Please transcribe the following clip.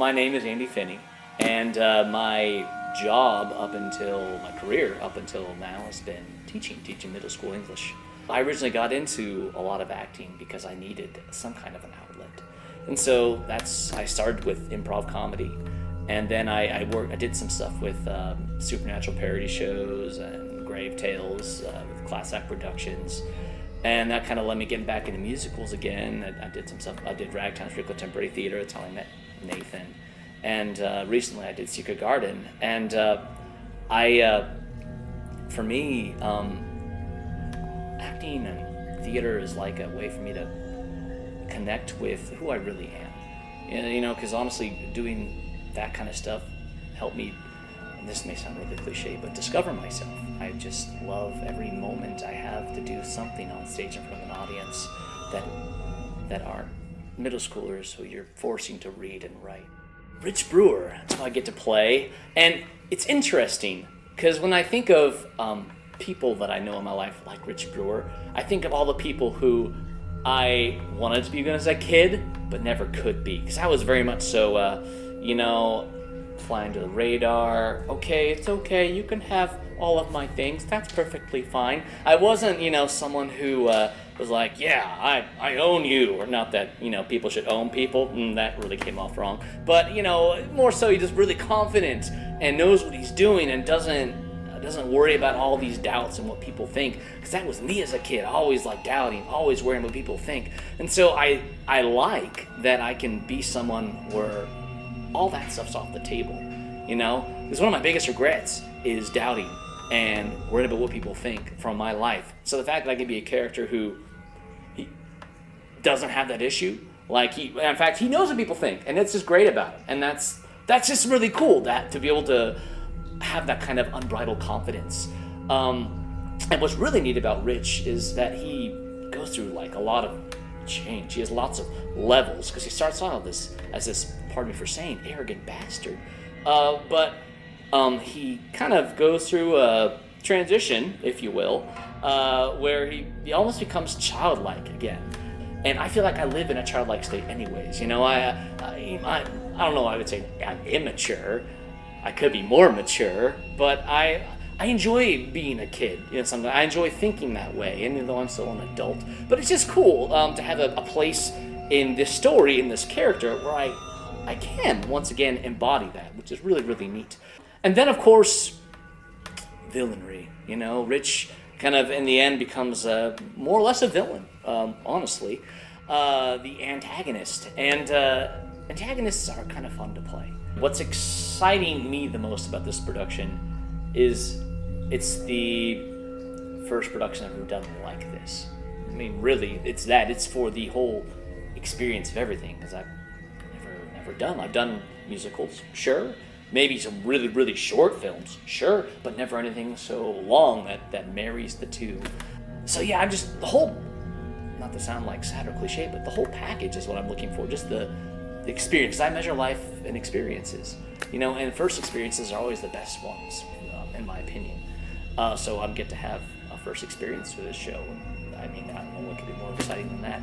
my name is Andy Phinney, and my career up until now has been teaching middle school English. I originally got into a lot of acting because I needed some kind of an outlet. And so I started with improv comedy, and then I did some stuff with supernatural parody shows and Grave Tales with Class Act Productions. And that kind of led me getting back into musicals again. I did some stuff. I did Ragtime Street Contemporary Theater. That's how I met Nathan. And recently I did Secret Garden. And for me, acting and theater is like a way for me to connect with who I really am. Because honestly, doing that kind of stuff helped me, and this may sound really cliche, but discover myself. I just love every moment I have to do something on stage in front of an audience that aren't middle schoolers who you're forcing to read and write. Rich Brewer, that's how I get to play. And it's interesting, because when I think of people that I know in my life like Rich Brewer, I think of all the people who I wanted to be as a kid, but never could be. Because I was very much so, flying to the radar. Okay, it's okay, you can have all of my things, that's perfectly fine. I wasn't, someone who was like, yeah, I own you, or not that, people should own people, that really came off wrong. But, more so he's just really confident and knows what he's doing and doesn't worry about all these doubts and what people think, because that was me as a kid, always doubting, always worrying what people think. And so I like that I can be someone where all that stuff's off the table, because one of my biggest regrets is doubting and worried about what people think from my life. So the fact that I can be a character who he doesn't have that issue, in fact he knows what people think, and that's just great about it, and that's just really cool, that to be able to have that kind of unbridled confidence. And what's really neat about Rich is that he goes through a lot of change. He has lots of levels, because he starts out as this, pardon me for saying, arrogant bastard. But he kind of goes through a transition, if you will, where he almost becomes childlike again. And I feel like I live in a childlike state anyways. I don't know, I would say I'm immature. I could be more mature, but I enjoy being a kid. Sometimes I enjoy thinking that way, and though I'm still an adult. But it's just cool to have a place in this story, in this character, where I can once again embody that, which is really, really neat. And then, of course, villainry. Rich kind of in the end becomes more or less a villain, honestly. The antagonist. And antagonists are kind of fun to play. What's exciting me the most about this production is it's the first production I've ever done like this. I mean, really, it's that. It's for the whole experience of everything, because I've never done. I've done musicals, sure. Maybe some really, really short films, sure, but never anything so long that marries the two. So yeah, the whole, not to sound sad or cliche, but the whole package is what I'm looking for, just the experience. I measure life in experiences, and first experiences are always the best ones, in my opinion. So I get to have a first experience for this show. I mean, I don't know what could be more exciting than that.